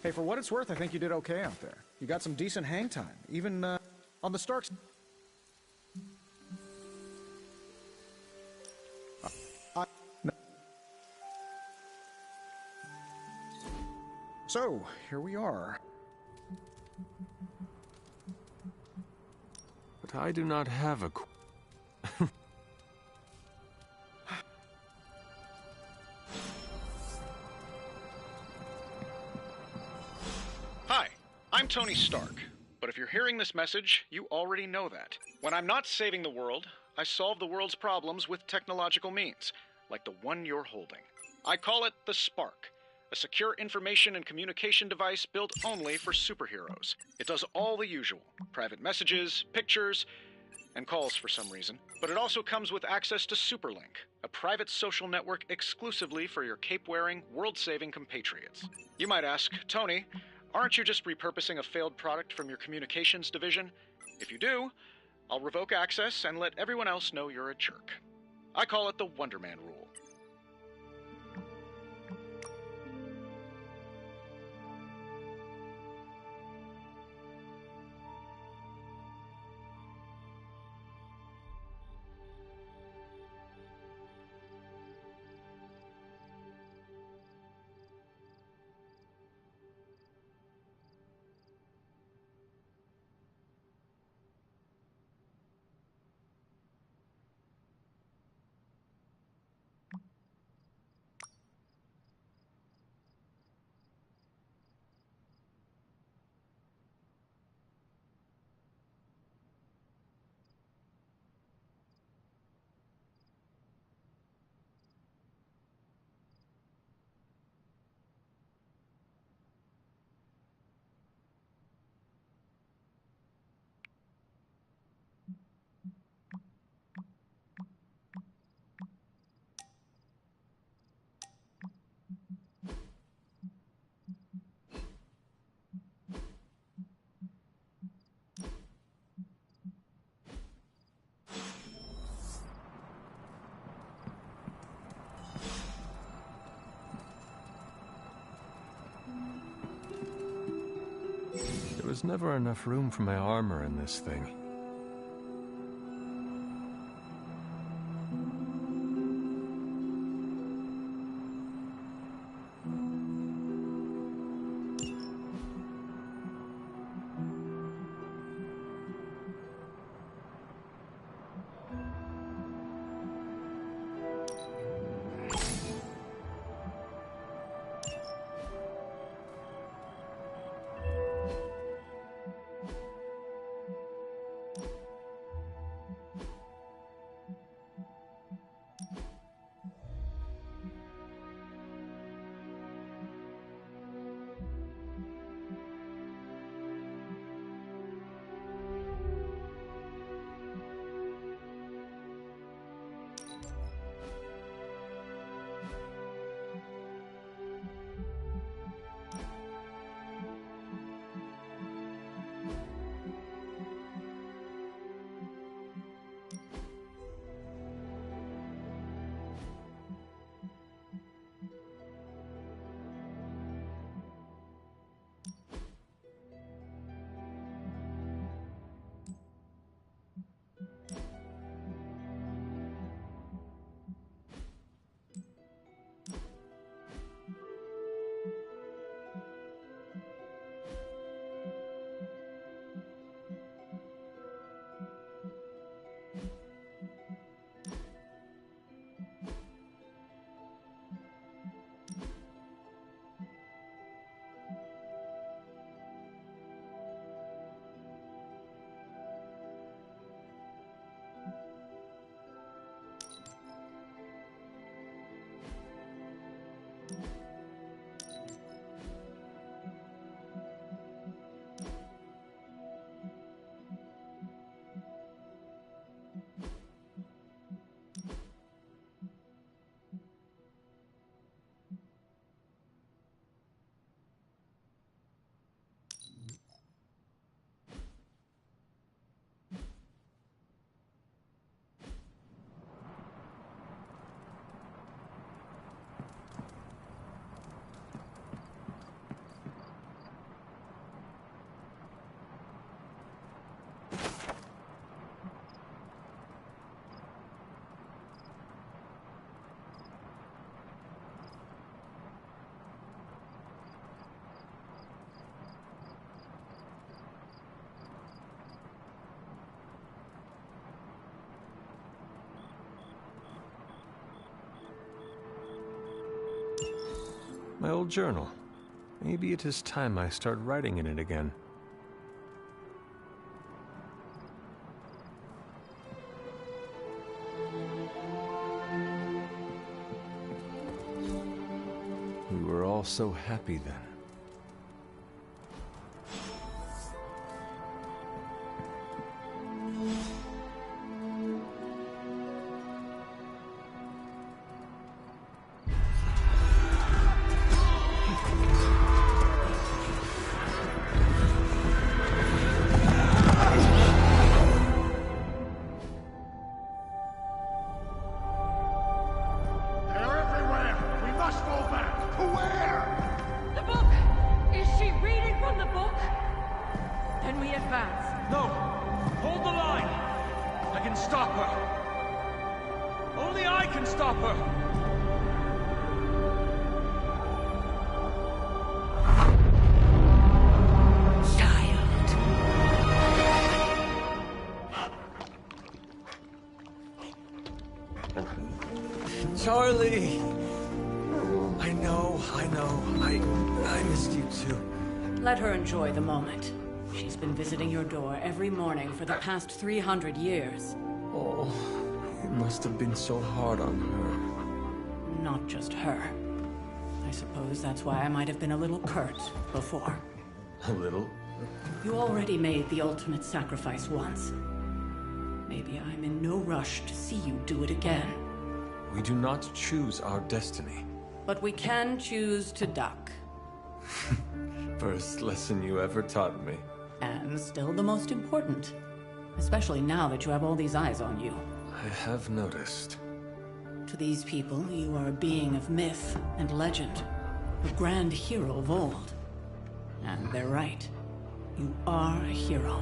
Hey, for what it's worth, I think you did okay out there. You got some decent hang time, even on the Starks. No. So, here we are. But I do not have a... Hi, I'm Tony Stark. But if you're hearing this message, you already know that. When I'm not saving the world, I solve the world's problems with technological means, like the one you're holding. I call it the Spark, a secure information and communication device built only for superheroes. It does all the usual, private messages, pictures, and calls for some reason. But it also comes with access to Superlink, a private social network exclusively for your cape-wearing, world-saving compatriots. You might ask, Tony, aren't you just repurposing a failed product from your communications division? If you do, I'll revoke access and let everyone else know you're a jerk. I call it the Wonder Man rule. There was never enough room for my armor in this thing. My old journal. Maybe it is time I start writing in it again. We were all so happy then. Charlie! I know. I missed you too. Let her enjoy the moment. She's been visiting your door every morning for the past 300 years. Oh, it must have been so hard on her. Not just her. I suppose that's why I might have been a little curt before. A little? You already made the ultimate sacrifice once. Maybe I'm in no rush to see you do it again. We do not choose our destiny. But we can choose to duck. First lesson you ever taught me. And still the most important. Especially now that you have all these eyes on you. I have noticed. To these people, you are a being of myth and legend. A grand hero of old. And they're right. You are a hero.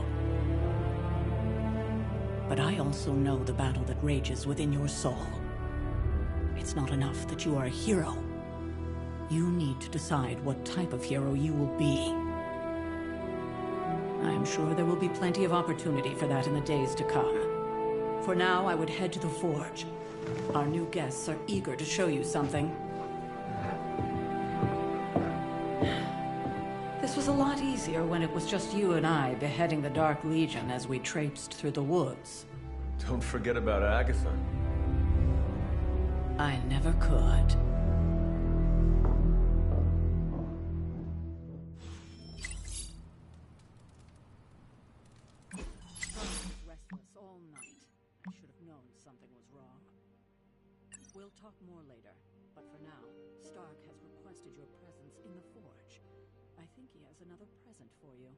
But I also know the battle that rages within your soul. It's not enough that you are a hero. You need to decide what type of hero you will be. I am sure there will be plenty of opportunity for that in the days to come. For now, I would head to the Forge. Our new guests are eager to show you something. This was a lot easier when it was just you and I beheading the Dark Legion as we traipsed through the woods. Don't forget about Agatha. I never could. Restless all night. I should have known something was wrong. We'll talk more later, but for now, Stark has requested your presence in the Forge. I think he has another present for you.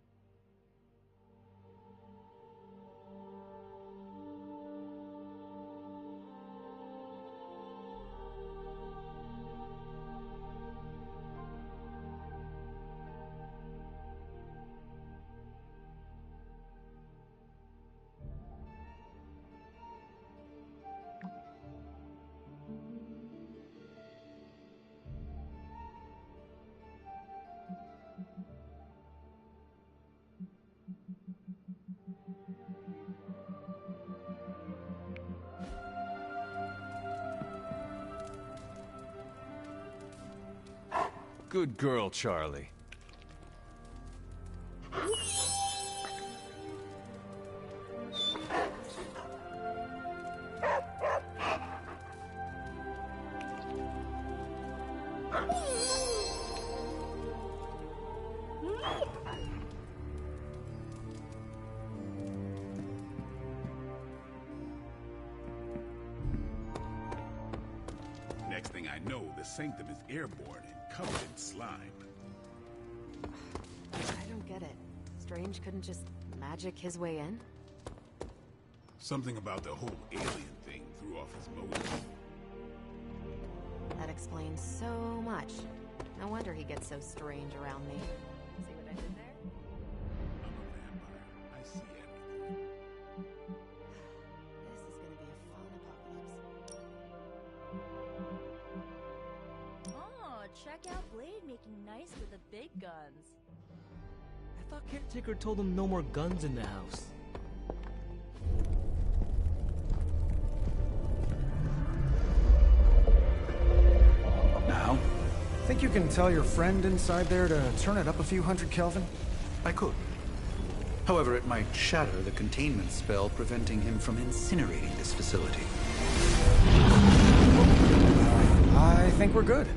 Good girl, Charlie. Next thing I know, the Sanctum is airborne and covered in slime. I don't get it. Strange couldn't just magic his way in? Something about the whole alien thing threw off his motive. That explains so much. No wonder he gets so strange around me. See what I did there? I'm a vampire. I see everything. This is gonna be a fun apocalypse. Oh, check out Blade making nice with the big guns. I thought Caretaker told him no more guns in the house. Now, you can tell your friend inside there to turn it up a few hundred Kelvin? I could. However, it might shatter the containment spell preventing him from incinerating this facility. I think we're good.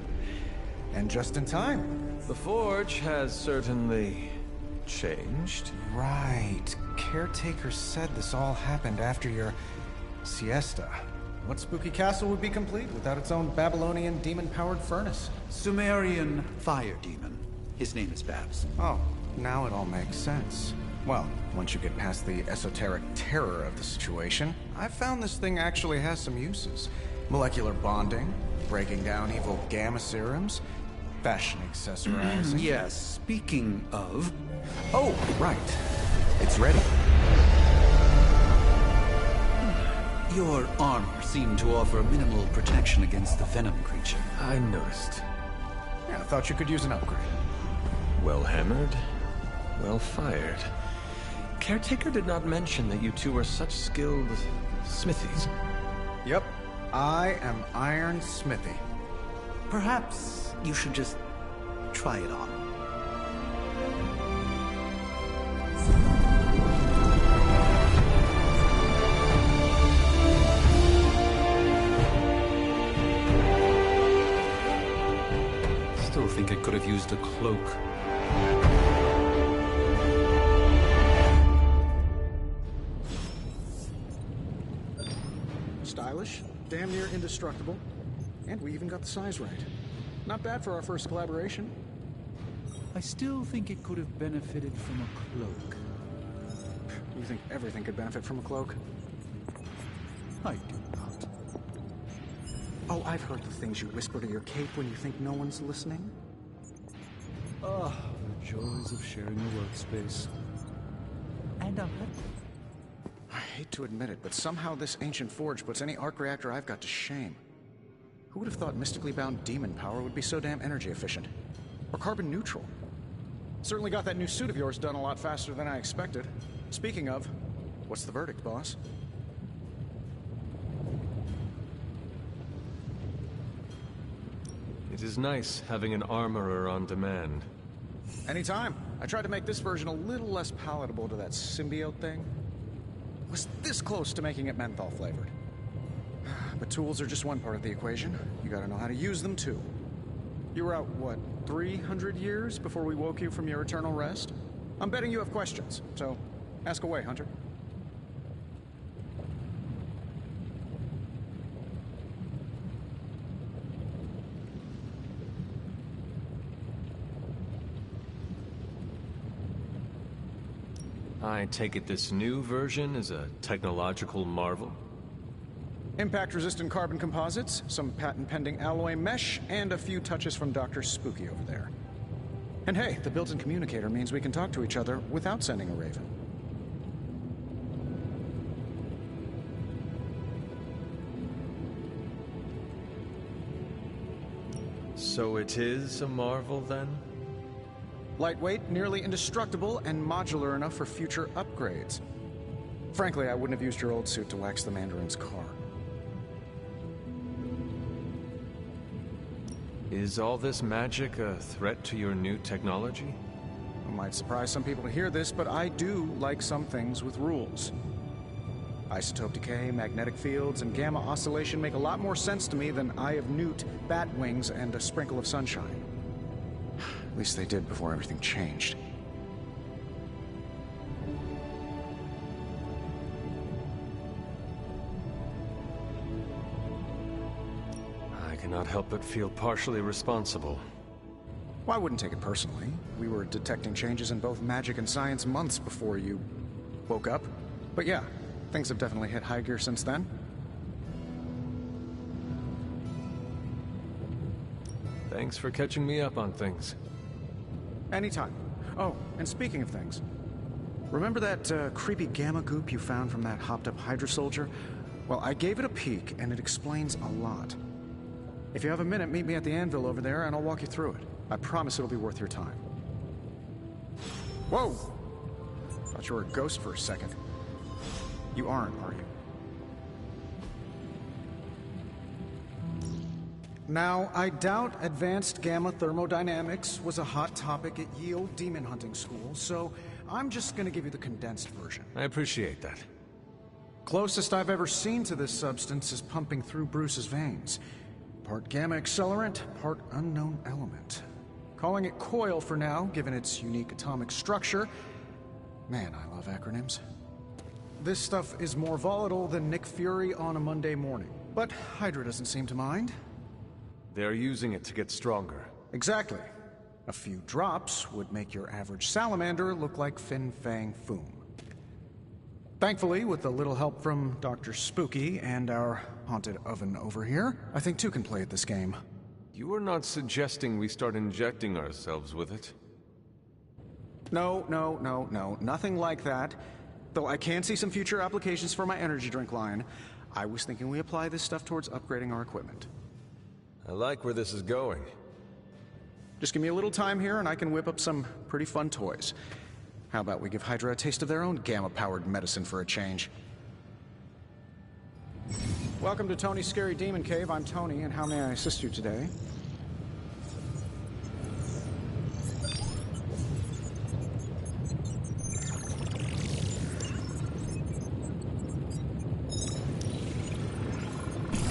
And just in time. The Forge has certainly changed. Right. Caretaker said this all happened after your siesta. What spooky castle would be complete without its own Babylonian demon-powered furnace? Sumerian fire demon. His name is Babs. Oh, now it all makes sense. Well, once you get past the esoteric terror of the situation, I've found this thing actually has some uses. Molecular bonding, breaking down evil gamma serums, fashion accessorizing. Yes, speaking of... Oh, right. It's ready. Your armor seemed to offer minimal protection against the venom creature. I noticed. Yeah, I thought you could use an upgrade. Well hammered, well fired. Caretaker did not mention that you two are such skilled smithies. Yep, I am Iron Smithy. Perhaps you should just try it on. Still think it could have used a cloak. Stylish, damn near indestructible, and we even got the size right. Not bad for our first collaboration. I still think it could have benefited from a cloak. You think everything could benefit from a cloak? I do not. Oh, I've heard the things you whisper to your cape when you think no one's listening. Ah, the joys of sharing a workspace. And I'm happy. I hate to admit it, but somehow this ancient forge puts any arc reactor I've got to shame. Who would have thought mystically bound demon power would be so damn energy efficient? Or carbon neutral? Certainly got that new suit of yours done a lot faster than I expected. Speaking of, what's the verdict, boss? It is nice having an armorer on demand. Anytime. I tried to make this version a little less palatable to that symbiote thing. Was this close to making it menthol flavored. But tools are just one part of the equation. You gotta know how to use them too. You were out, what, 300 years before we woke you from your eternal rest? I'm betting you have questions, so ask away, Hunter. I take it this new version is a technological marvel? Impact-resistant carbon composites, some patent-pending alloy mesh, and a few touches from Dr. Spooky over there. And hey, the built-in communicator means we can talk to each other without sending a raven. So it is a marvel, then? Lightweight, nearly indestructible, and modular enough for future upgrades. Frankly, I wouldn't have used your old suit to wax the Mandarin's car. Is all this magic a threat to your new technology? It might surprise some people to hear this, but I do like some things with rules. Isotope decay, magnetic fields, and gamma oscillation make a lot more sense to me than Eye of Newt, bat wings, and a sprinkle of sunshine. At least they did before everything changed. I cannot help but feel partially responsible. Well, I wouldn't take it personally. We were detecting changes in both magic and science months before you woke up. But yeah, things have definitely hit high gear since then. Thanks for catching me up on things. Anytime. Oh, and speaking of things, remember that creepy gamma goop you found from that hopped-up Hydra soldier? Well, I gave it a peek, and it explains a lot. If you have a minute, meet me at the anvil over there, and I'll walk you through it. I promise it'll be worth your time. Whoa! Thought you were a ghost for a second. You aren't, are you? Now, I doubt advanced gamma thermodynamics was a hot topic at Yield Demon Hunting School, so I'm just gonna give you the condensed version. I appreciate that. Closest I've ever seen to this substance is pumping through Bruce's veins. Part gamma accelerant, part unknown element. Calling it Coil for now, given its unique atomic structure. Man, I love acronyms. This stuff is more volatile than Nick Fury on a Monday morning, but Hydra doesn't seem to mind. They're using it to get stronger. Exactly. A few drops would make your average salamander look like Fin Fang Foom. Thankfully, with a little help from Dr. Spooky and our haunted oven over here, I think two can play at this game. You are not suggesting we start injecting ourselves with it? No, nothing like that. Though I can see some future applications for my energy drink line. I was thinking we apply this stuff towards upgrading our equipment. I like where this is going. Just give me a little time here and I can whip up some pretty fun toys. How about we give Hydra a taste of their own gamma-powered medicine for a change? Welcome to Tony's Scary Demon Cave. I'm Tony, and how may I assist you today?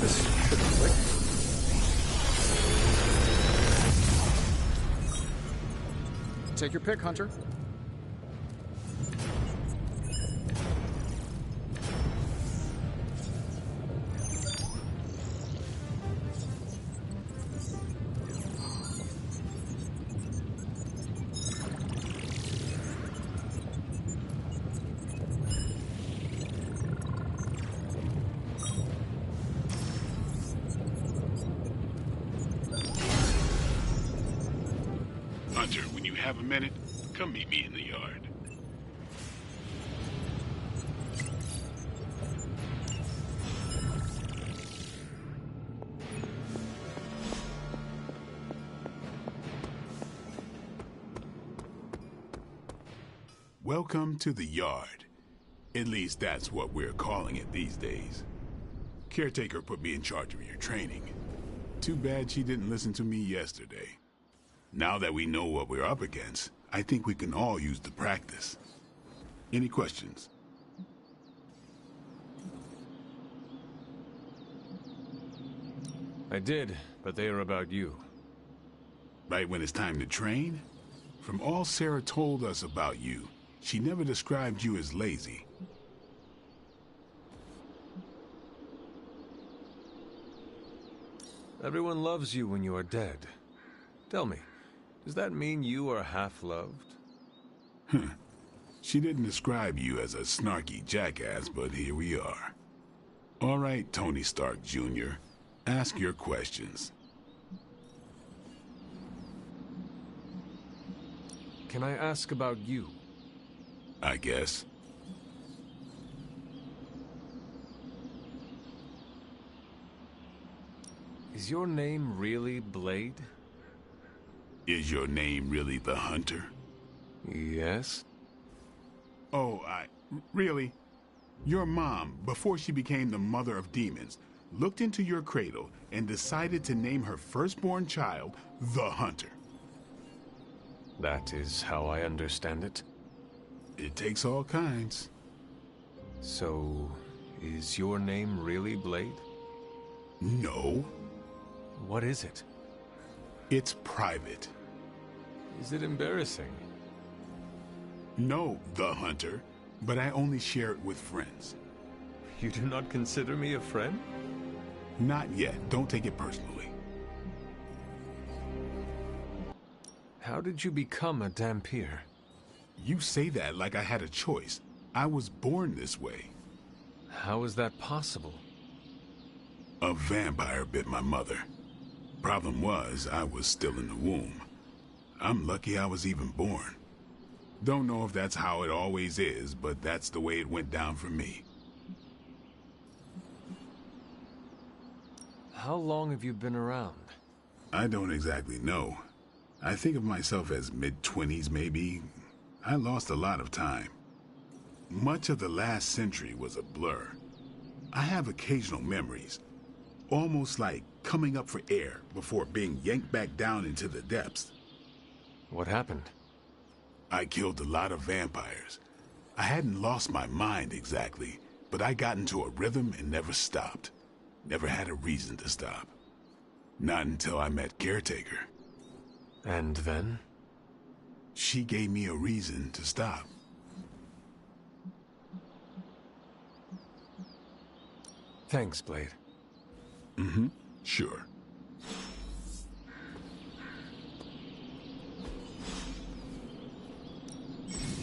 This should be quick. Take your pick, Hunter. Hunter, when you have a minute, come meet me in the yard. Welcome to the yard. At least that's what we're calling it these days. Caretaker put me in charge of your training. Too bad she didn't listen to me yesterday. Now that we know what we're up against, I think we can all use the practice. Any questions? I did, but they are about you. Right when it's time to train? From all Sarah told us about you, she never described you as lazy. Everyone loves you when you are dead. Tell me, does that mean you are half-loved? She didn't describe you as a snarky jackass, but here we are. All right, Tony Stark Jr., ask your questions. Can I ask about you? I guess. Is your name really Blade? Is your name really the Hunter? Yes. Oh, really? Your mom, before she became the mother of demons, looked into your cradle and decided to name her firstborn child the Hunter. That is how I understand it. It takes all kinds. So, is your name really Blade? No. What is it? It's private. Is it embarrassing? No, the Hunter, but I only share it with friends. You do not consider me a friend? Not yet. Don't take it personally. How did you become a Dhampir? You say that like I had a choice. I was born this way. How is that possible? A vampire bit my mother. Problem was, I was still in the womb. I'm lucky I was even born. Don't know if that's how it always is, but that's the way it went down for me. How long have you been around? I don't exactly know. I think of myself as mid-20s, maybe. I lost a lot of time. Much of the last century was a blur. I have occasional memories, almost like coming up for air before being yanked back down into the depths. What happened? I killed a lot of vampires. I hadn't lost my mind exactly, but I got into a rhythm and never stopped. Never had a reason to stop. Not until I met Caretaker. And then? She gave me a reason to stop. Thanks, Blade. Mm-hmm. Sure.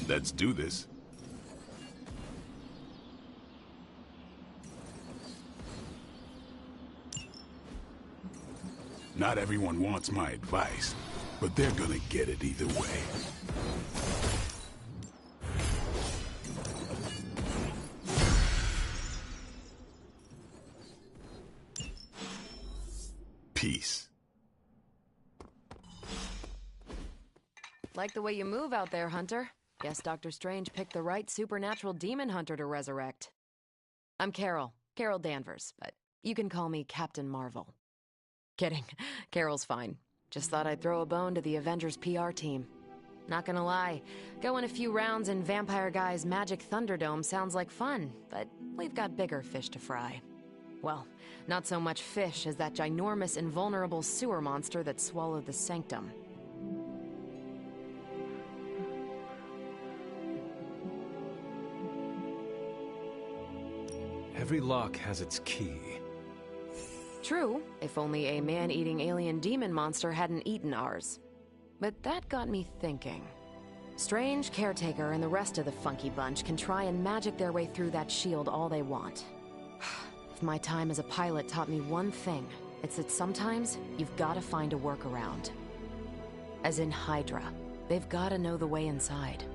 Let's do this. Not everyone wants my advice, but they're gonna get it either way. Peace. Like the way you move out there, Hunter. Guess Dr. Strange picked the right supernatural demon hunter to resurrect. I'm Carol Danvers, but you can call me Captain Marvel. Kidding. Carol's fine. Just thought I'd throw a bone to the Avengers PR team. Not gonna lie, going a few rounds in Vampire Guy's Magic Thunderdome sounds like fun, but we've got bigger fish to fry. Well, not so much fish as that ginormous, invulnerable sewer monster that swallowed the Sanctum. Every lock has its key. True, if only a man-eating alien demon monster hadn't eaten ours. But that got me thinking. Strange, Caretaker, and the rest of the funky bunch can try and magic their way through that shield all they want. If my time as a pilot taught me one thing, it's that sometimes you've got to find a workaround. As in Hydra, they've got to know the way inside.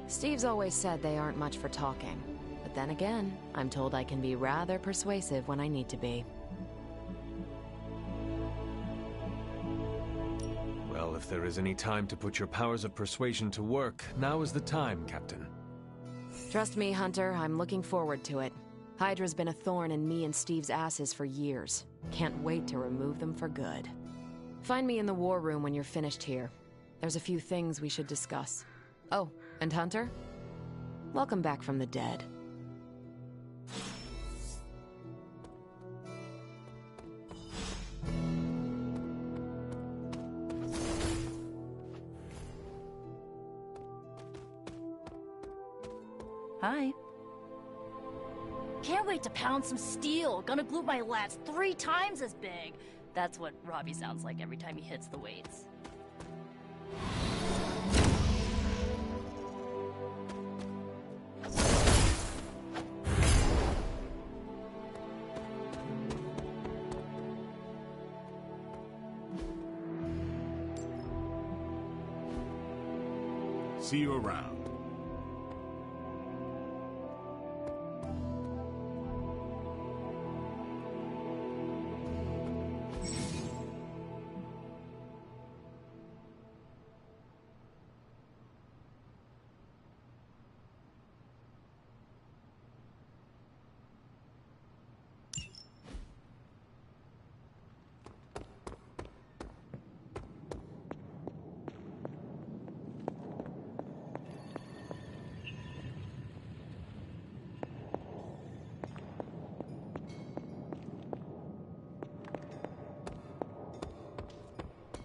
Steve's always said they aren't much for talking. But then again, I'm told I can be rather persuasive when I need to be. Well, if there is any time to put your powers of persuasion to work, now is the time, Captain. Trust me, Hunter, I'm looking forward to it. Hydra's been a thorn in me and Steve's asses for years. Can't wait to remove them for good. Find me in the war room when you're finished here. There's a few things we should discuss. Oh, and Hunter? Welcome back from the dead. Hi. Can't wait to pound some steel. Gonna glue my lats 3 times as big. That's what Robbie sounds like every time he hits the weights. See you around.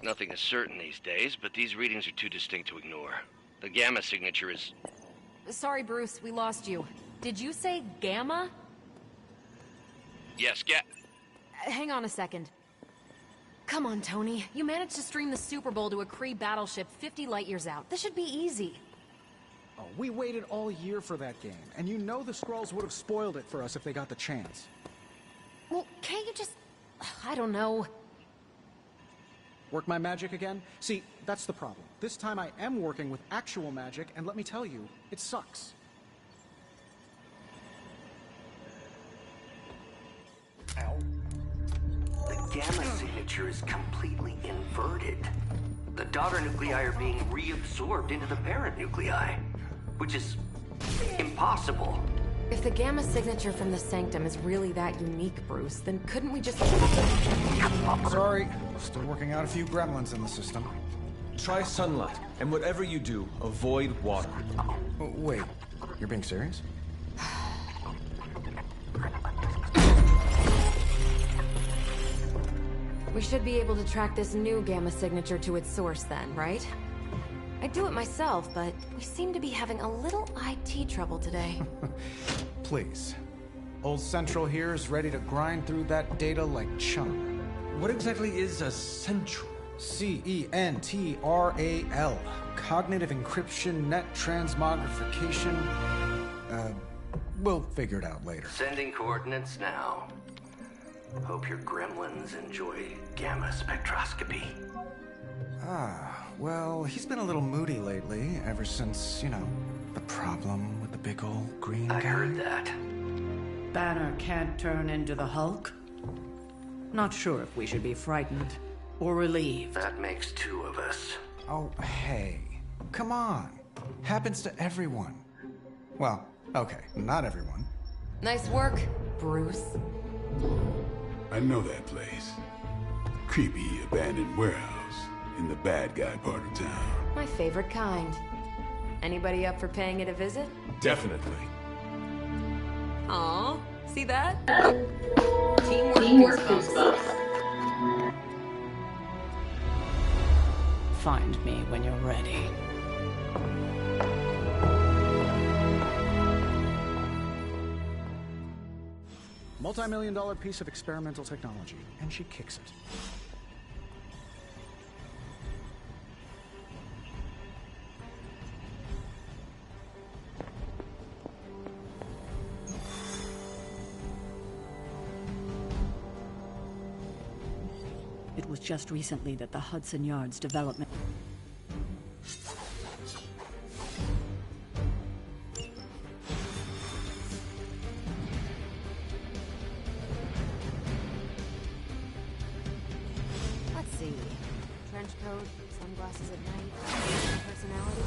Nothing is certain these days, but these readings are too distinct to ignore. The Gamma signature is... Sorry, Bruce, we lost you. Did you say Gamma? Yes, Hang on a second. Come on, Tony. You managed to stream the Super Bowl to a Kree battleship 50 light-years out. This should be easy. Oh, we waited all year for that game, and you know the Skrulls would have spoiled it for us if they got the chance. Well, can't you just... I don't know... Work my magic again? See, that's the problem. This time I am working with actual magic, and let me tell you, it sucks. Ow. The Gamma signature is completely inverted. The daughter nuclei are being reabsorbed into the parent nuclei, which is impossible. If the gamma signature from the Sanctum is really that unique, Bruce, then couldn't we just... Sorry, still working out a few gremlins in the system. Try sunlight, and whatever you do, avoid water. Oh, wait, you're being serious? We should be able to track this new gamma signature to its source then, right? I'd do it myself, but we seem to be having a little IT trouble today. Please. Old Central here is ready to grind through that data like chum. What exactly is a Central? CENTRAL. Cognitive Encryption Net Transmogrification. We'll figure it out later. Sending coordinates now. Hope your gremlins enjoy gamma spectroscopy. Well, he's been a little moody lately, ever since, you know, the problem with the big old green guy. I heard that. Banner can't turn into the Hulk? Not sure if we should be frightened or relieved. That makes two of us. Oh, hey. Come on. Happens to everyone. Well, okay, not everyone. Nice work, Bruce. I know that place. Creepy abandoned warehouse in the bad guy part of town. My favorite kind. Anybody up for paying it a visit? Definitely. Aw, see that? Teamwork goosebumps. Find me when you're ready. Multi-million-dollar piece of experimental technology, and she kicks it. It was just recently that the Hudson Yards development... Let's see. Trench coat, sunglasses at night, personality.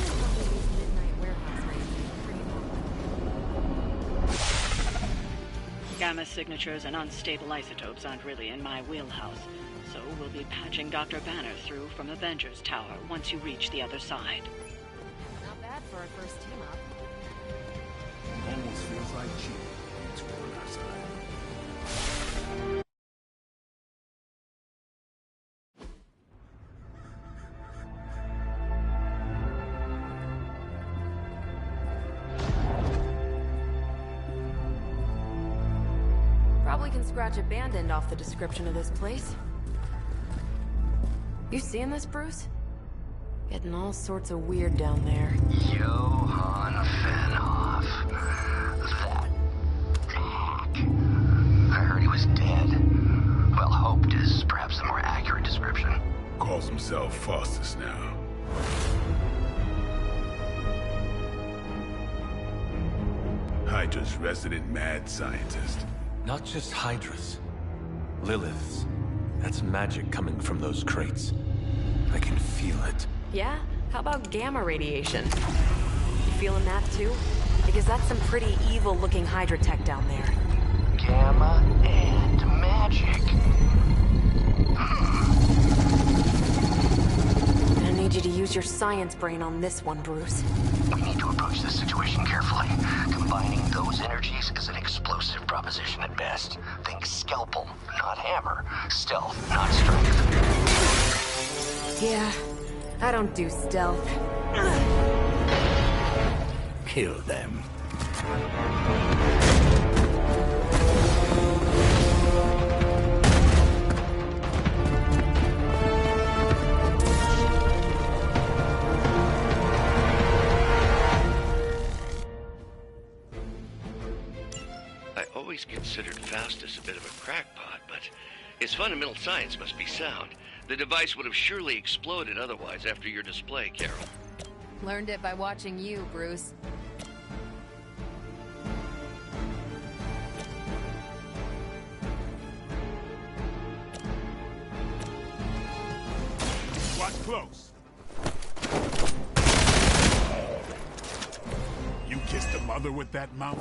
Probably these midnight warehouse races pretty normal. Gamma signatures and unstable isotopes aren't really in my wheelhouse, so we'll be patching Dr. Banner through from Avengers Tower once you reach the other side. Not bad for our first team up. Almost feels like cheating. It's on our side. Probably can scratch abandoned off the description of this place. You seeing this, Bruce? Getting all sorts of weird down there. Johann Fenhoff. That hack. I heard he was dead. Well, hoped is perhaps the more accurate description. Calls himself Faustus now. Hydra's resident mad scientist. Not just Hydras. Lilith's. That's magic coming from those crates. I can feel it. Yeah? How about gamma radiation? You feeling that too? Because that's some pretty evil-looking Hydra tech down there. Gamma and magic. I need you to use your science brain on this one, Bruce. We need to approach this situation carefully. Combining those energies is an explosive proposition at best. Think scalpel, not hammer. Stealth, not strength. Yeah, I don't do stealth. Kill them. I always considered Faustus a bit of a crackpot, but his fundamental science must be sound. The device would have surely exploded otherwise after your display, Carol. Learned it by watching you, Bruce. Watch close. You kissed a mother. bother with that mount?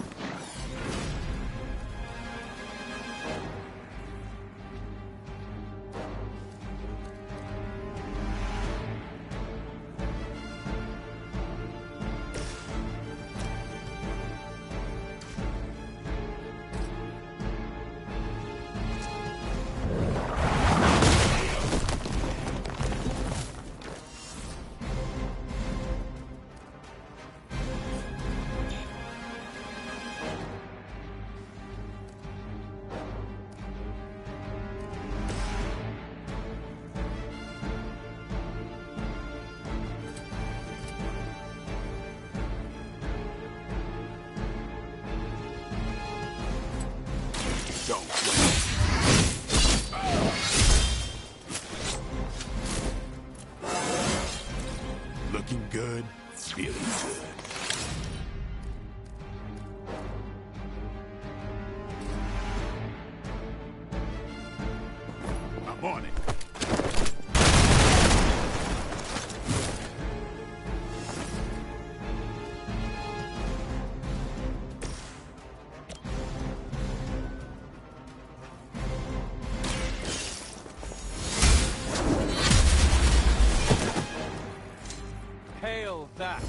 Looking good, feeling good. I'm on it. Hail that!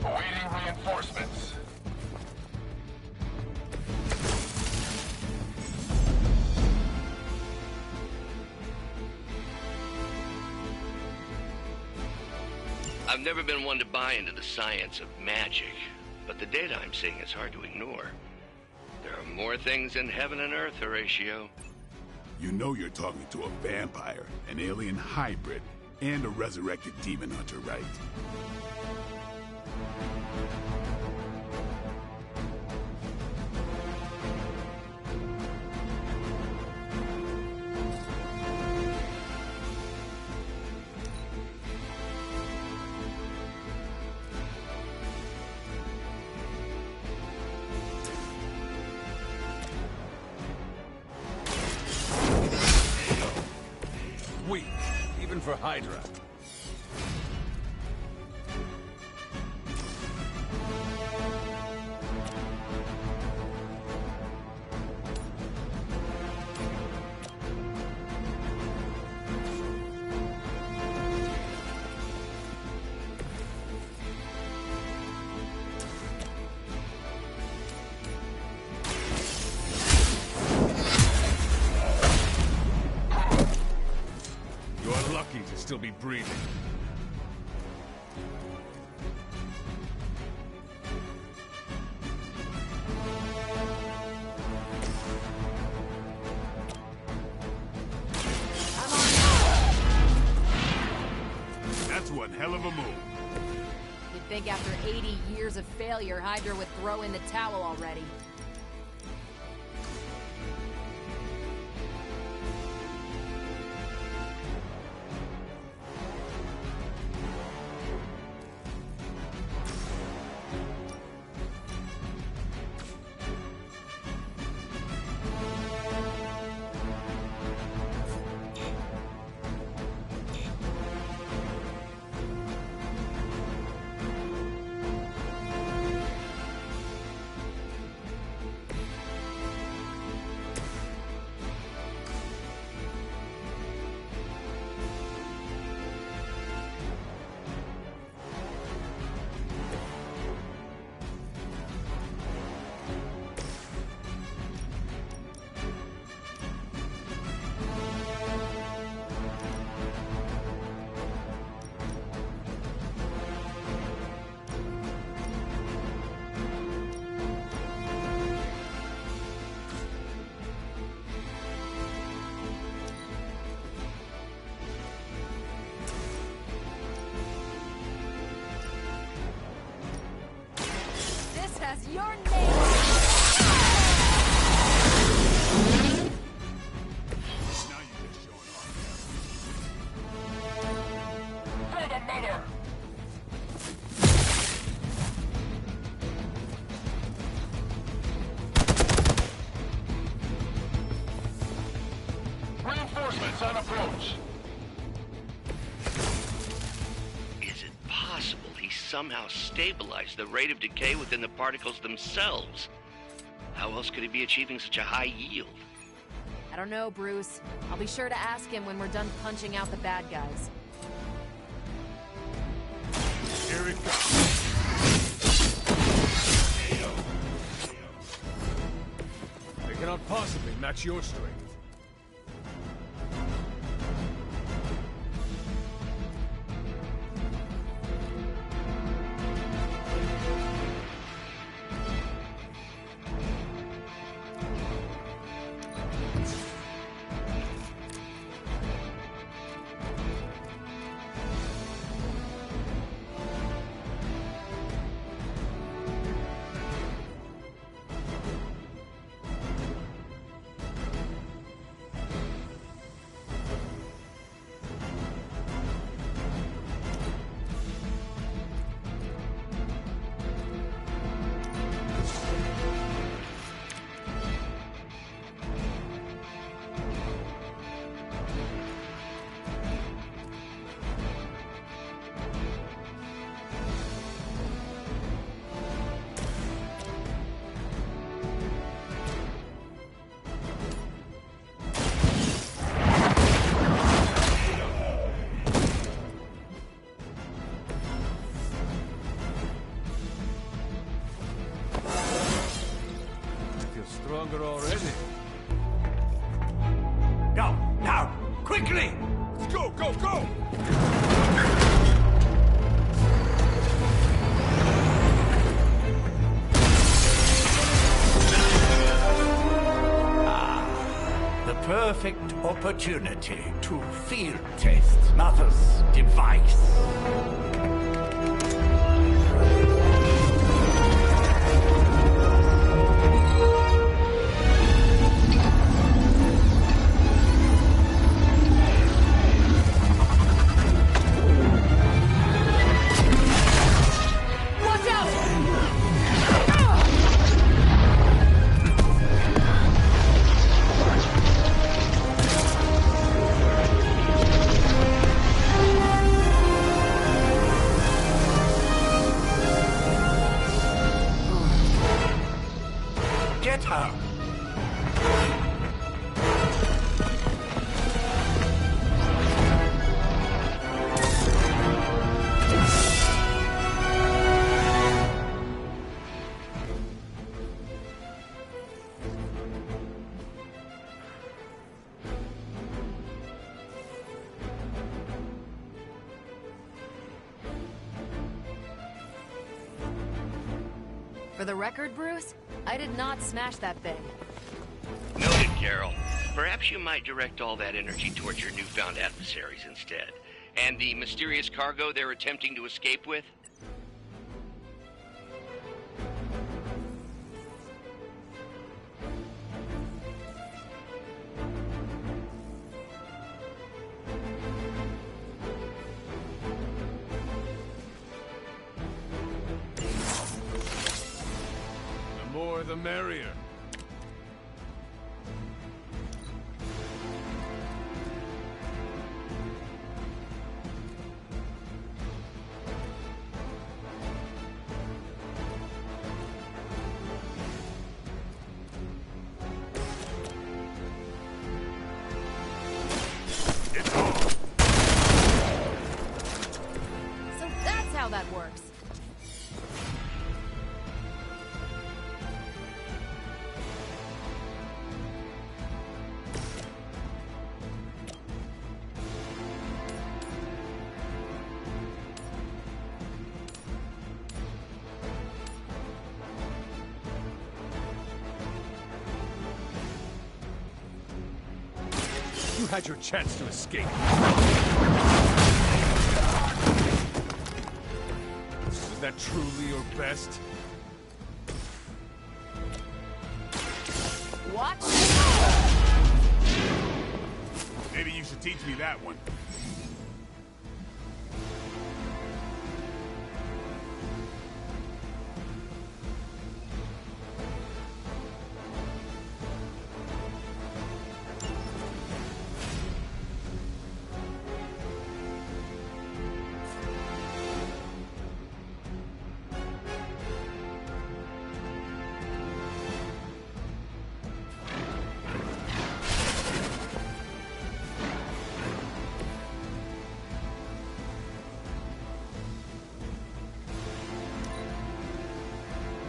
Reinforcements. I've never been one to buy into the science of magic, but the data I'm seeing is hard to ignore. There are more things in heaven and earth, Horatio. You know you're talking to a vampire, an alien hybrid, and a resurrected demon hunter, right? Weak, even for Hydra. Lucky to still be breathing. That's one hell of a move. You'd think after 80 years of failure, Hydra would throw in the towel already. your name? Reinforcements on approach. Is it possible he somehow stabilized the rate of decay within the particles themselves? How else could he be achieving such a high yield? I don't know, Bruce. I'll be sure to ask him when we're done punching out the bad guys. Here it comes. They cannot possibly match your strength. Stronger already. Go! Now! Quickly! Let's go, go, go! The perfect opportunity to field test Mother's device. Get her! For the record, Bruce, I did not smash that thing. Noted, Carol. Perhaps you might direct all that energy towards your newfound adversaries instead. And the mysterious cargo they're attempting to escape with? The more the merrier. So that's how that works. You had your chance to escape. Was that truly your best? that one.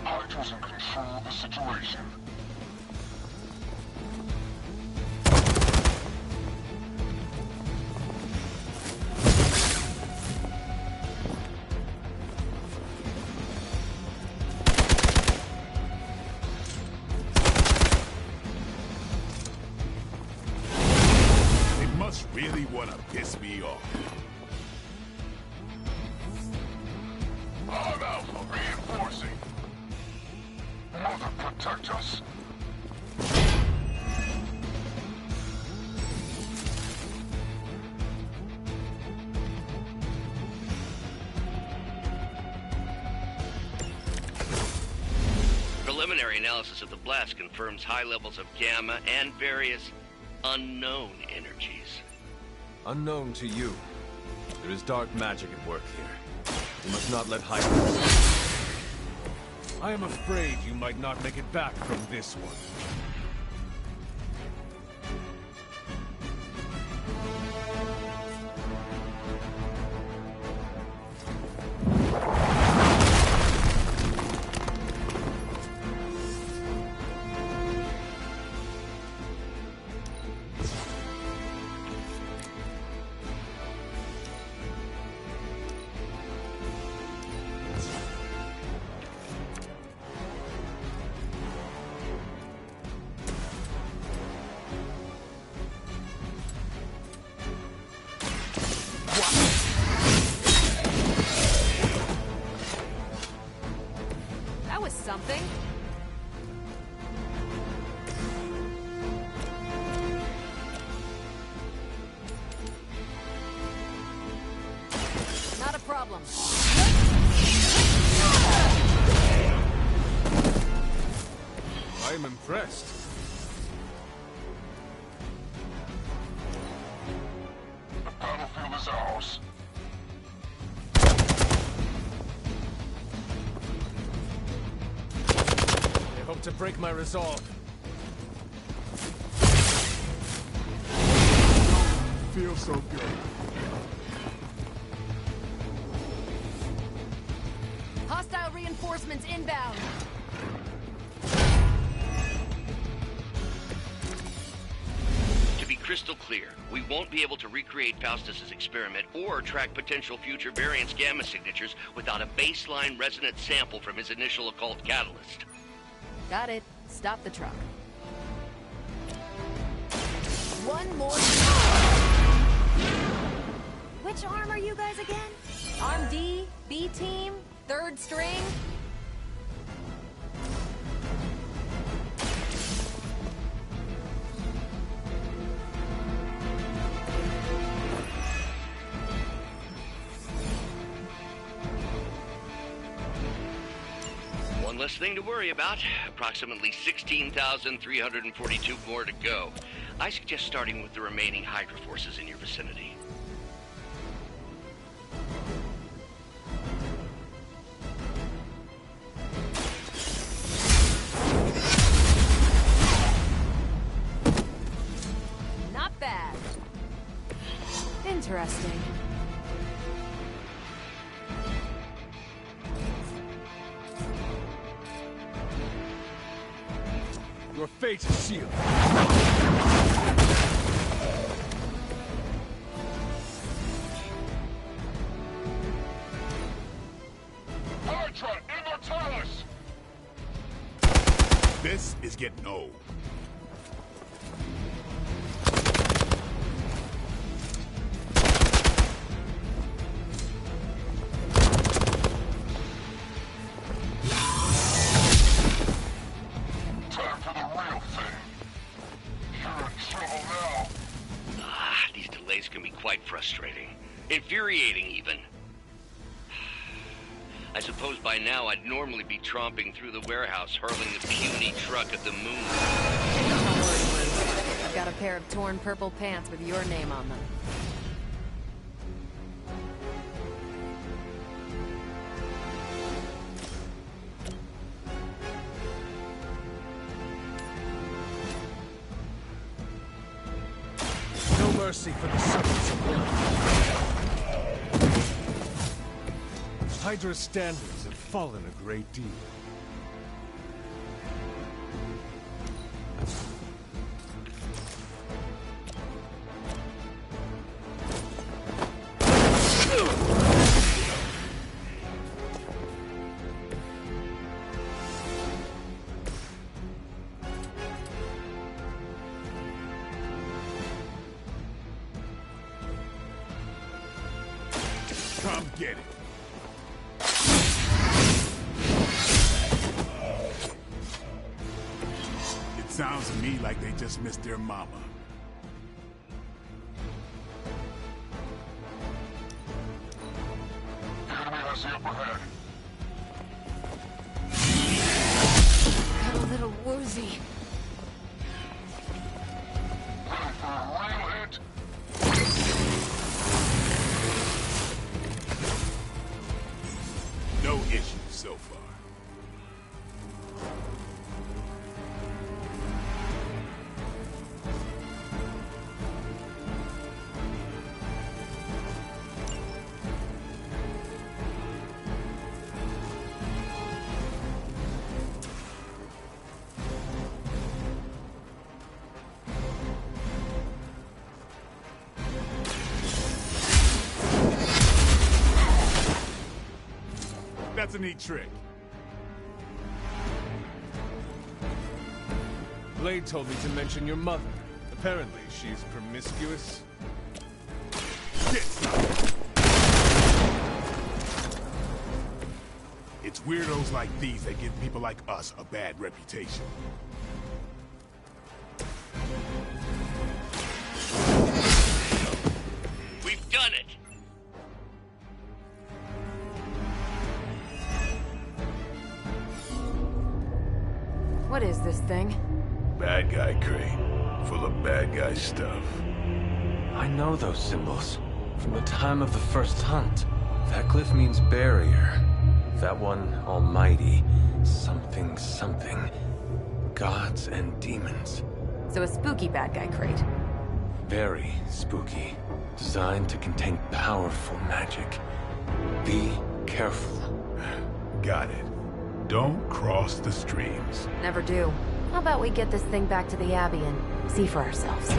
Hydra's in control of the situation. They must really want to piss me off. I'm Alpha reinforcing. Mother, protect us. Preliminary analysis of the blast confirms high levels of gamma and various unknown energies. Unknown to you. There is dark magic at work here. You must not let Hydra. I am afraid you might not make it back from this one. That was something. Not a problem. I am impressed. The battlefield is ours. They hope to break my resolve. Feels so good. Hostile reinforcements inbound. To be crystal clear, we won't be able to recreate Faustus's experiment or track potential future variants' gamma signatures without a baseline resonant sample from his initial occult catalyst. Got it. Stop the truck. One more. Which arm are you guys again? Arm D, B team, third string? One less thing to worry about. Approximately 16,342 more to go. I suggest starting with the remaining Hydra forces in your vicinity. Not bad. Interesting. Your fate is sealed. Hydra, Immortalis! This is getting old. Time for the real thing. You're in trouble now. These delays can be frustrating. Infuriating, even. I suppose by now I'd normally be tromping through the warehouse, hurling the puny truck at the moon. Don't worry, Luke. I've got a pair of torn purple pants with your name on them. No mercy for the servants of Will. Hydra's standards have fallen a great deal. Come get it. It sounds to me like they just missed their mama. The enemy has the upper hand. Got a little woozy. Ready for a real hit? No issues so far. That's a neat trick. Blade told me to mention your mother. Apparently, she's promiscuous. It's weirdos like these that give people like us a bad reputation. We've done it! What is this thing? Bad guy crate, full of bad guy stuff. I know those symbols from the time of the first hunt. That glyph means barrier. That one, almighty. Something, something. Gods and demons. So a spooky bad guy crate. Very spooky. Designed to contain powerful magic. Be careful. Got it. Don't cross the streams. Never do. How about we get this thing back to the Abbey and see for ourselves?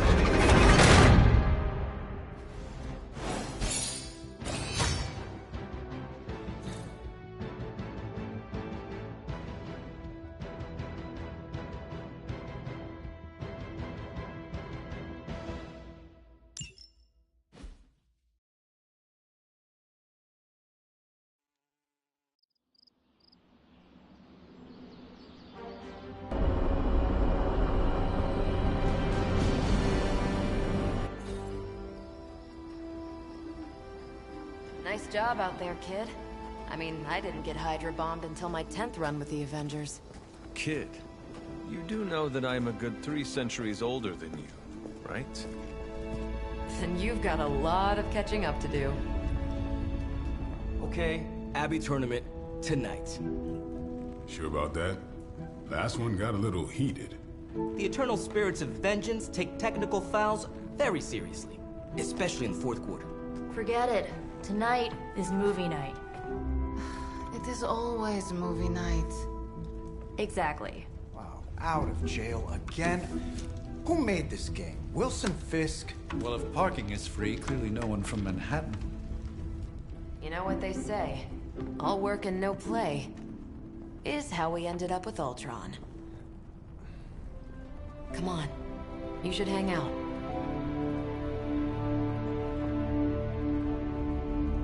Nice job out there, kid. I mean, I didn't get Hydra bombed until my 10th run with the Avengers. Kid, you do know that I'm a good 3 centuries older than you, right? Then you've got a lot of catching up to do. Okay, Abbey tournament tonight. Sure about that? Last one got a little heated. The Eternal Spirits of Vengeance take technical fouls very seriously, especially in the fourth quarter. Forget it. Tonight is movie night. It is always movie night. Exactly. Wow, out of jail again? Who made this game? Wilson Fisk? Well, if parking is free, clearly no one from Manhattan. You know what they say? All work and no play is how we ended up with Ultron. Come on. You should hang out.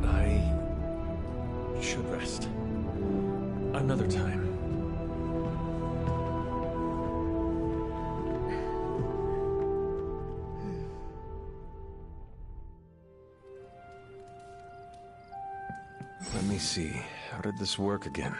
I should rest. Another time. Let me see. How did this work again?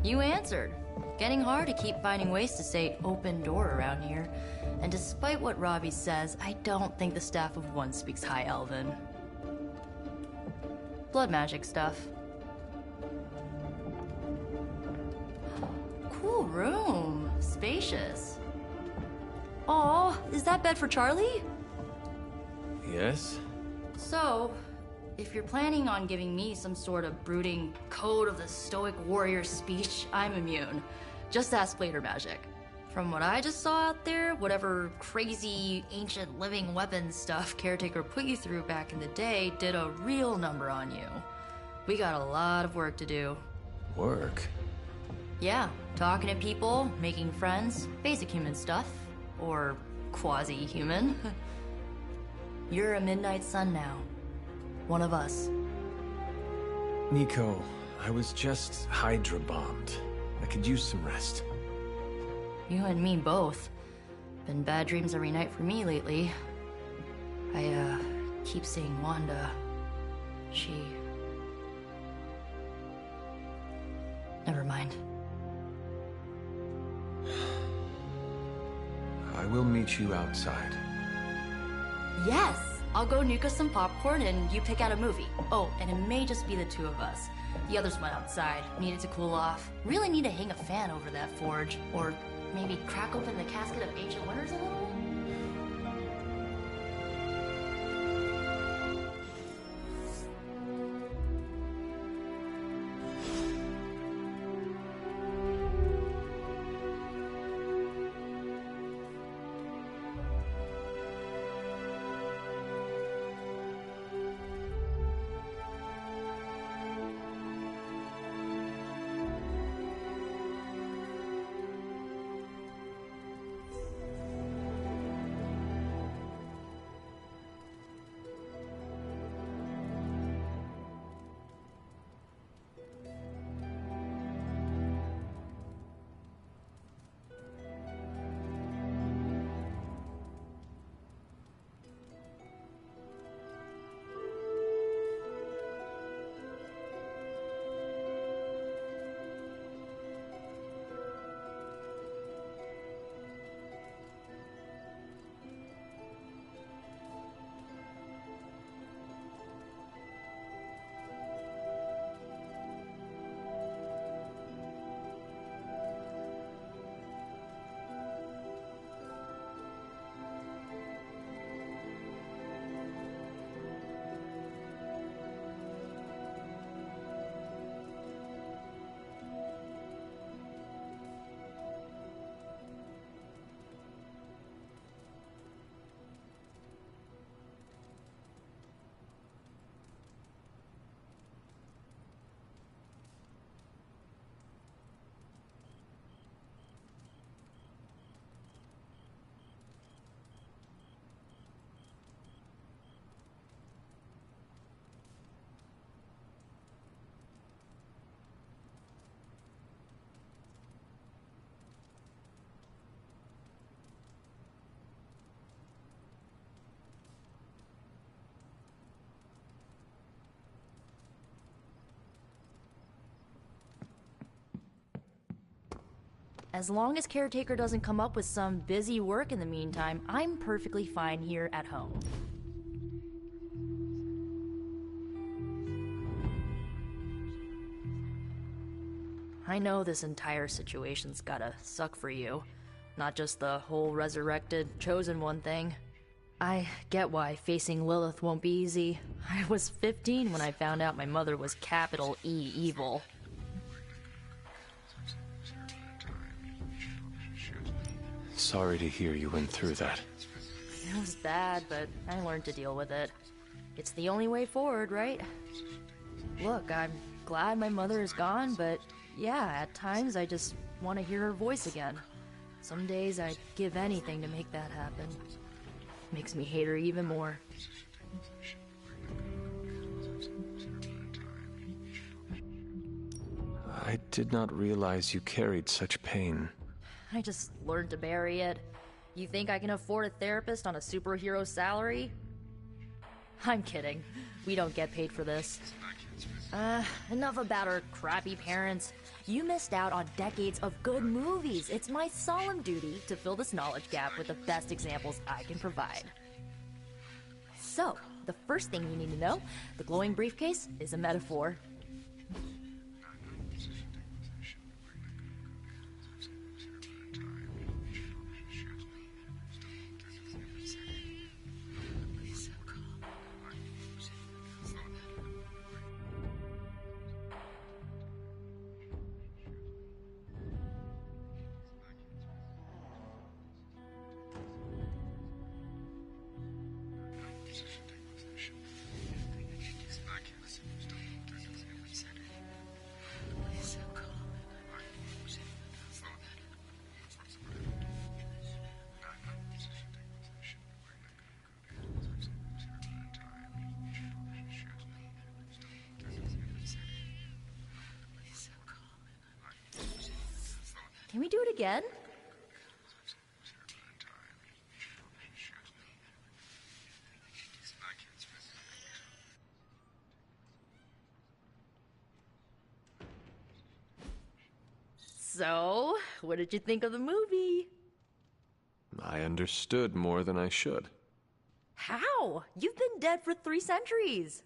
You answered. Getting hard to keep finding ways to say open door around here. And despite what Robbie says, I don't think the staff of One speaks High Elven. Blood magic stuff. Cool room. Spacious. Aw, is that bed for Charlie? Yes? So, if you're planning on giving me some sort of brooding code of the stoic warrior speech, I'm immune. Just ask later magic. From what I just saw out there, whatever crazy ancient living weapon stuff Caretaker put you through back in the day did a real number on you. We got a lot of work to do. Work? Yeah, talking to people, making friends, basic human stuff. Or quasi-human. You're a Midnight Sun now. One of us. Nico, I was just Hydra bombed. I could use some rest. You and me both. Been bad dreams every night for me lately. I, keep seeing Wanda. She... Never mind. I will meet you outside. Yes! I'll go nuke us some popcorn and you pick out a movie. Oh, and it may just be the two of us. The others went outside, needed to cool off. Really need to hang a fan over that forge. Or maybe crack open the casket of ancient wonders a little? As long as Caretaker doesn't come up with some busy work in the meantime, I'm perfectly fine here at home. I know this entire situation's gotta suck for you. Not just the whole resurrected, chosen one thing. I get why facing Lilith won't be easy. I was 15 when I found out my mother was capital E evil. Sorry to hear you went through that. It was bad, but I learned to deal with it. It's the only way forward, right? Look, I'm glad my mother is gone, but yeah, at times I just want to hear her voice again. Some days I'd give anything to make that happen. Makes me hate her even more. I did not realize you carried such pain. I just learned to bury it. You think I can afford a therapist on a superhero salary? I'm kidding. We don't get paid for this. Enough about our crappy parents. You missed out on decades of good movies. It's my solemn duty to fill this knowledge gap with the best examples I can provide. So, the first thing you need to know, the glowing briefcase is a metaphor. Can we do it again? So, what did you think of the movie? I understood more than I should. How? You've been dead for 3 centuries.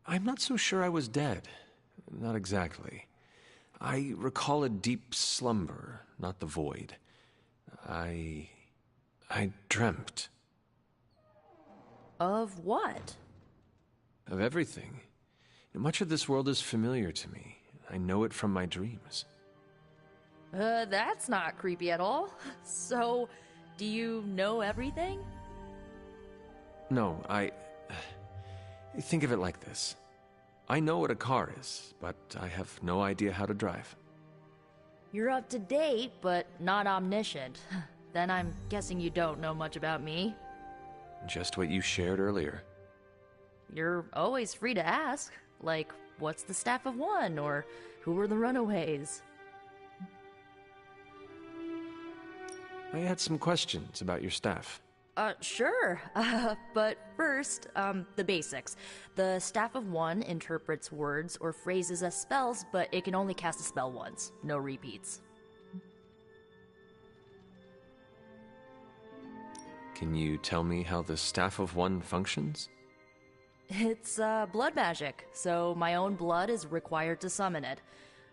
I'm not so sure I was dead. Not exactly. I recall a deep slumber, not the void. I dreamt. Of what? Of everything. Much of this world is familiar to me. I know it from my dreams. That's not creepy at all. So, do you know everything? No, think of it like this. I know what a car is, but I have no idea how to drive. You're up to date, but not omniscient. Then I'm guessing you don't know much about me. Just what you shared earlier. You're always free to ask. Like, what's the Staff of One? Or who were the Runaways? I had some questions about your staff. Sure. But first, the basics. The Staff of One interprets words or phrases as spells, but it can only cast a spell once. No repeats. Can you tell me how the Staff of One functions? It's, blood magic, so my own blood is required to summon it.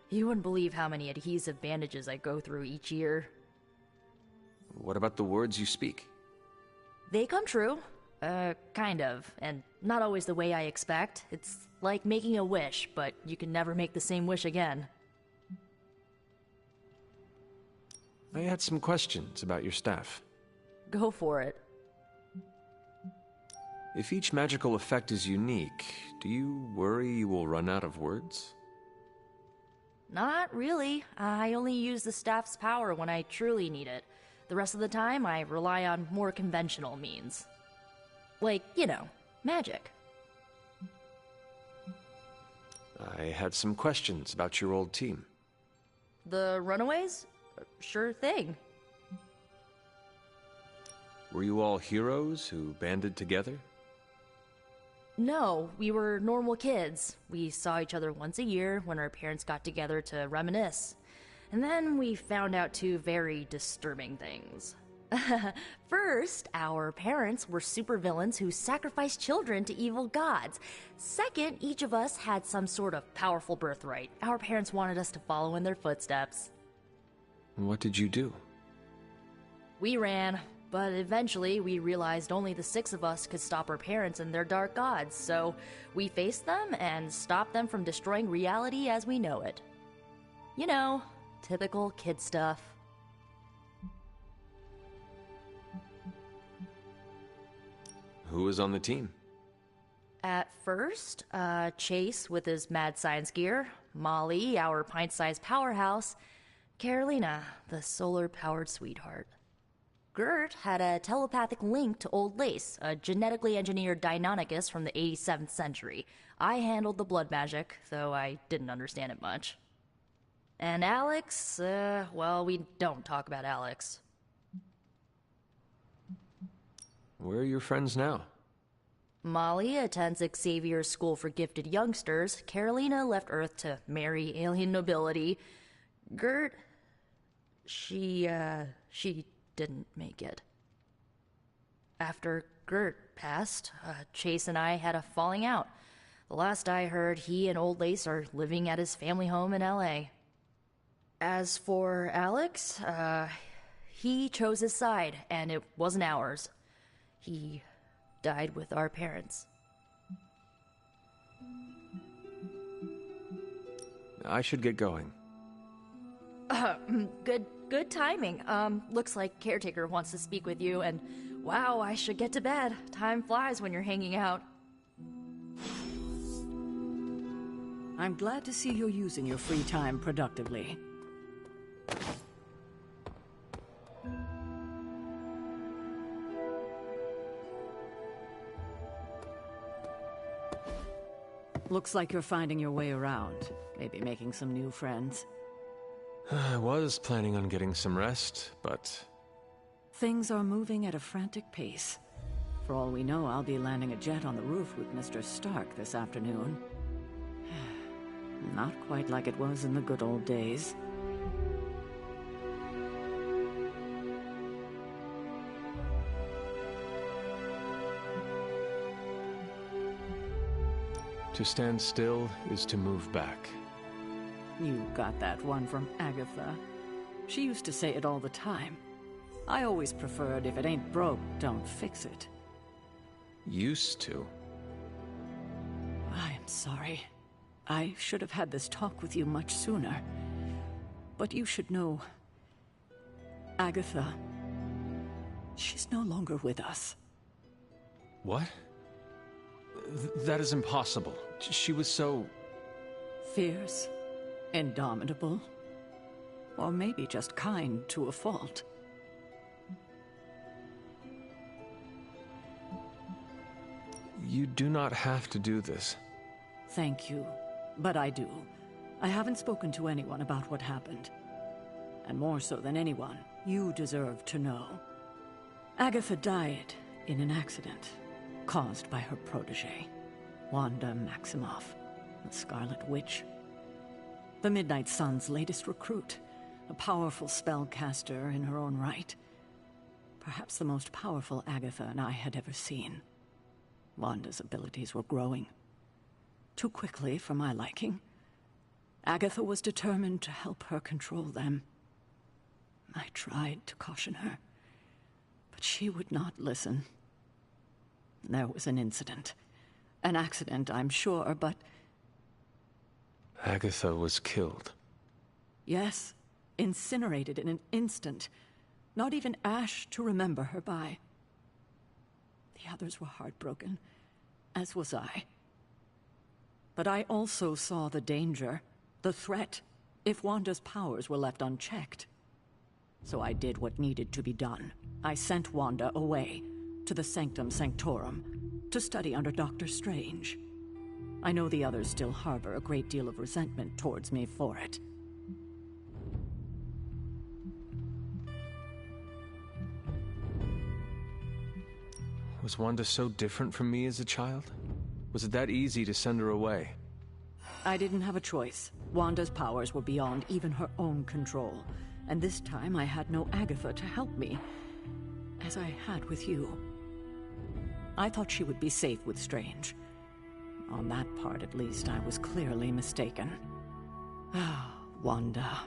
You wouldn't believe how many adhesive bandages I go through each year. What about the words you speak? They come true. Kind of. And not always the way I expect. It's like making a wish, but you can never make the same wish again. I had some questions about your staff. Go for it. If each magical effect is unique, do you worry you will run out of words? Not really. I only use the staff's power when I truly need it. The rest of the time, I rely on more conventional means. Like, you know, magic. I had some questions about your old team. The Runaways? Sure thing. Were you all heroes who banded together? No, we were normal kids. We saw each other once a year when our parents got together to reminisce. And then we found out two very disturbing things. First, our parents were supervillains who sacrificed children to evil gods. Second, each of us had some sort of powerful birthright. Our parents wanted us to follow in their footsteps. What did you do? We ran, but eventually we realized only the 6 of us could stop our parents and their dark gods, so we faced them and stopped them from destroying reality as we know it. You know, typical kid stuff. Who was on the team? At first, Chase with his mad science gear, Molly, our pint-sized powerhouse, Carolina, the solar-powered sweetheart. Gert had a telepathic link to Old Lace, a genetically engineered Deinonychus from the 87th century. I handled the blood magic, though I didn't understand it much. And Alex, well, we don't talk about Alex. Where are your friends now? Molly attends Xavier's School for Gifted Youngsters. Carolina left Earth to marry alien nobility. Gert, she didn't make it. After Gert passed, Chase and I had a falling out. The last I heard, he and Old Lace are living at his family home in L.A. As for Alex, he chose his side, and it wasn't ours. He died with our parents. I should get going. Good timing. Looks like Caretaker wants to speak with you, and wow, I should get to bed. Time flies when you're hanging out. I'm glad to see you're using your free time productively. Looks like you're finding your way around. Maybe making some new friends. I was planning on getting some rest, but... Things are moving at a frantic pace. For all we know, I'll be landing a jet on the roof with Mr. Stark this afternoon. Not quite like it was in the good old days. To stand still is to move back. You got that one from Agatha. She used to say it all the time. I always preferred, if it ain't broke, don't fix it. Used to? I am sorry. I should have had this talk with you much sooner. But you should know... Agatha... she's no longer with us. What? That is impossible. She was so... Fierce, indomitable, or maybe just kind to a fault. You do not have to do this. Thank you, but I do. I haven't spoken to anyone about what happened. And more so than anyone, you deserve to know. Agatha died in an accident caused by her protege, Wanda Maximoff, the Scarlet Witch. The Midnight Sun's latest recruit, a powerful spellcaster in her own right. Perhaps the most powerful Agatha and I had ever seen. Wanda's abilities were growing. Too quickly for my liking. Agatha was determined to help her control them. I tried to caution her, but she would not listen. There was an incident. An accident, I'm sure, but... Agatha was killed. Yes, incinerated in an instant. Not even ash to remember her by. The others were heartbroken, as was I. But I also saw the danger, the threat, if Wanda's powers were left unchecked. So I did what needed to be done. I sent Wanda away, to the Sanctum Sanctorum, to study under Dr. Strange. I know the others still harbor a great deal of resentment towards me for it. Was Wanda so different from me as a child? Was it that easy to send her away? I didn't have a choice. Wanda's powers were beyond even her own control, and this time I had no Agatha to help me, as I had with you. I thought she would be safe with Strange. On that part, at least, I was clearly mistaken. Ah, Wanda.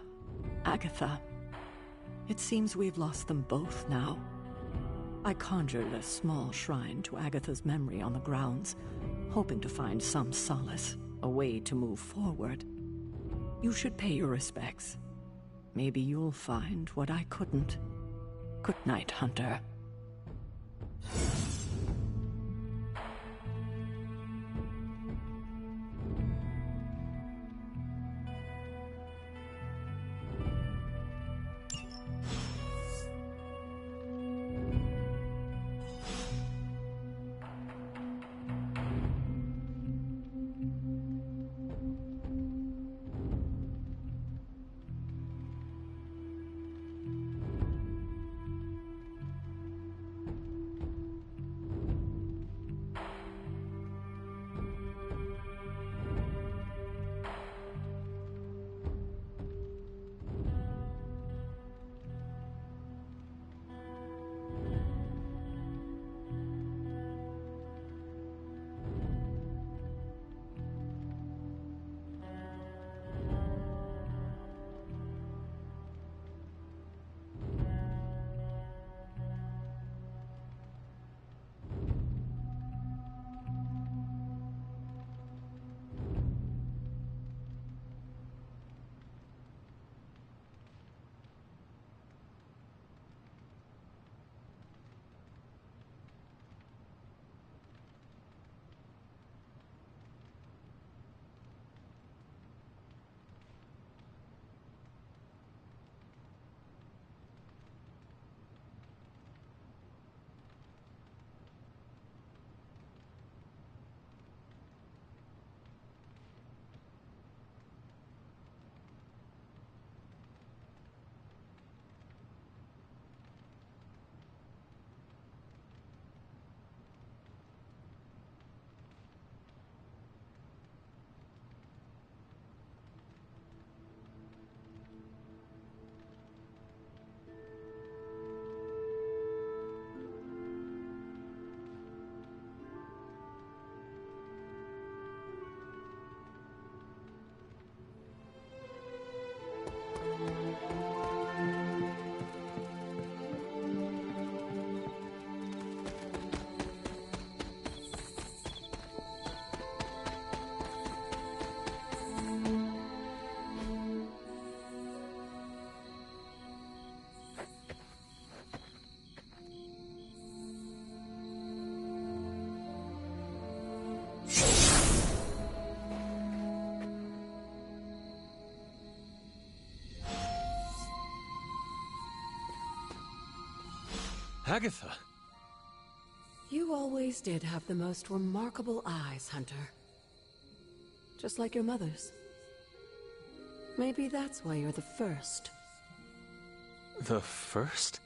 Agatha. It seems we've lost them both now. I conjured a small shrine to Agatha's memory on the grounds, hoping to find some solace, a way to move forward. You should pay your respects. Maybe you'll find what I couldn't. Good night, Hunter. Agatha! You always did have the most remarkable eyes, Hunter. Just like your mother's. Maybe that's why you're the first. The first?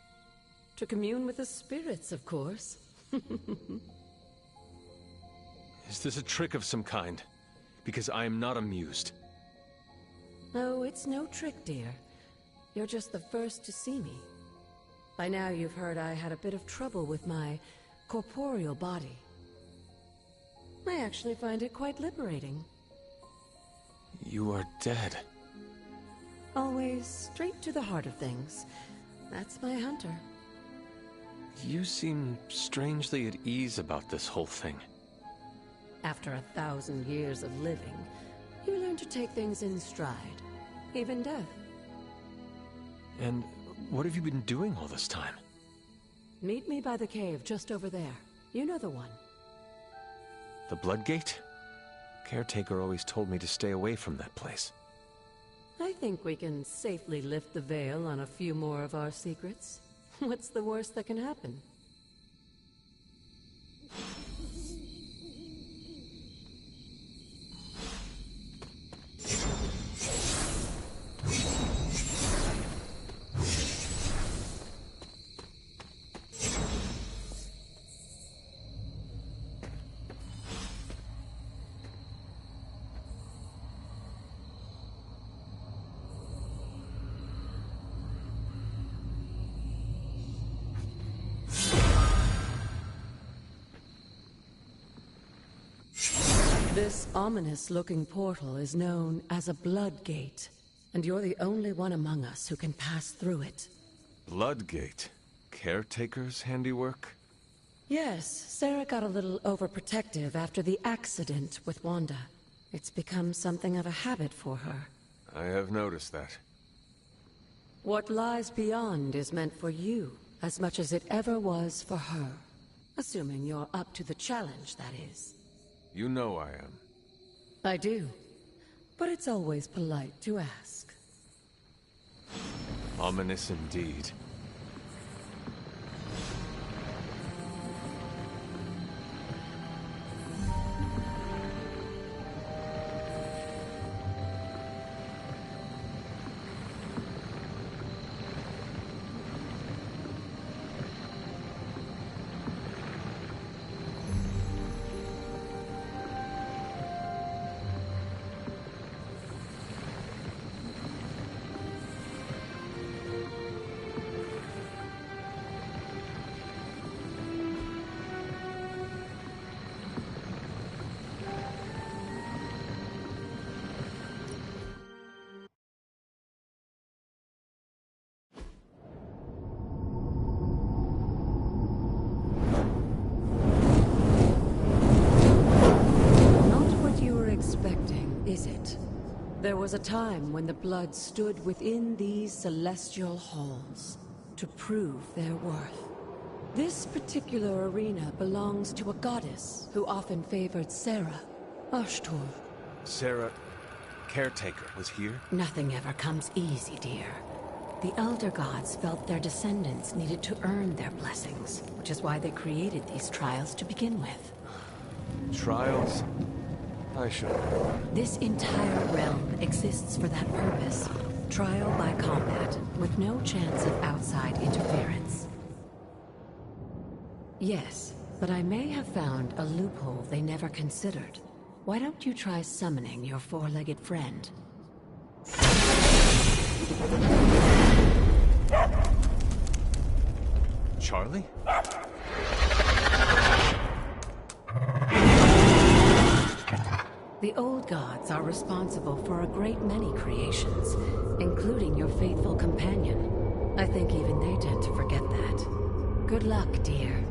To commune with the spirits, of course. Is this a trick of some kind? Because I am not amused. No, it's no trick, dear. You're just the first to see me. By now you've heard I had a bit of trouble with my corporeal body. I actually find it quite liberating. You are dead. Always straight to the heart of things. That's my Hunter. You seem strangely at ease about this whole thing. After 1,000 years of living, you learn to take things in stride. Even death. And what have you been doing all this time? Meet me by the cave just over there. You know the one. The Bloodgate? Caretaker always told me to stay away from that place. I think we can safely lift the veil on a few more of our secrets. What's the worst that can happen? This ominous-looking portal is known as a Blood Gate, and you're the only one among us who can pass through it. Bloodgate? Caretaker's handiwork? Yes, Sarah got a little overprotective after the accident with Wanda. It's become something of a habit for her. I have noticed that. What lies beyond is meant for you, as much as it ever was for her. Assuming you're up to the challenge, that is. You know I am. I do. But it's always polite to ask. Ominous indeed. Is it? There was a time when the blood stood within these celestial halls to prove their worth. This particular arena belongs to a goddess who often favored Sarah, Ashtur. Sarah, Caretaker, was here? Nothing ever comes easy, dear. The Elder Gods felt their descendants needed to earn their blessings, which is why they created these trials to begin with. Trials? I should. This entire realm exists for that purpose. Trial by combat, with no chance of outside interference. Yes, but I may have found a loophole they never considered. Why don't you try summoning your four-legged friend? Charlie? The old gods are responsible for a great many creations, including your faithful companion. I think even they tend to forget that. Good luck, dear.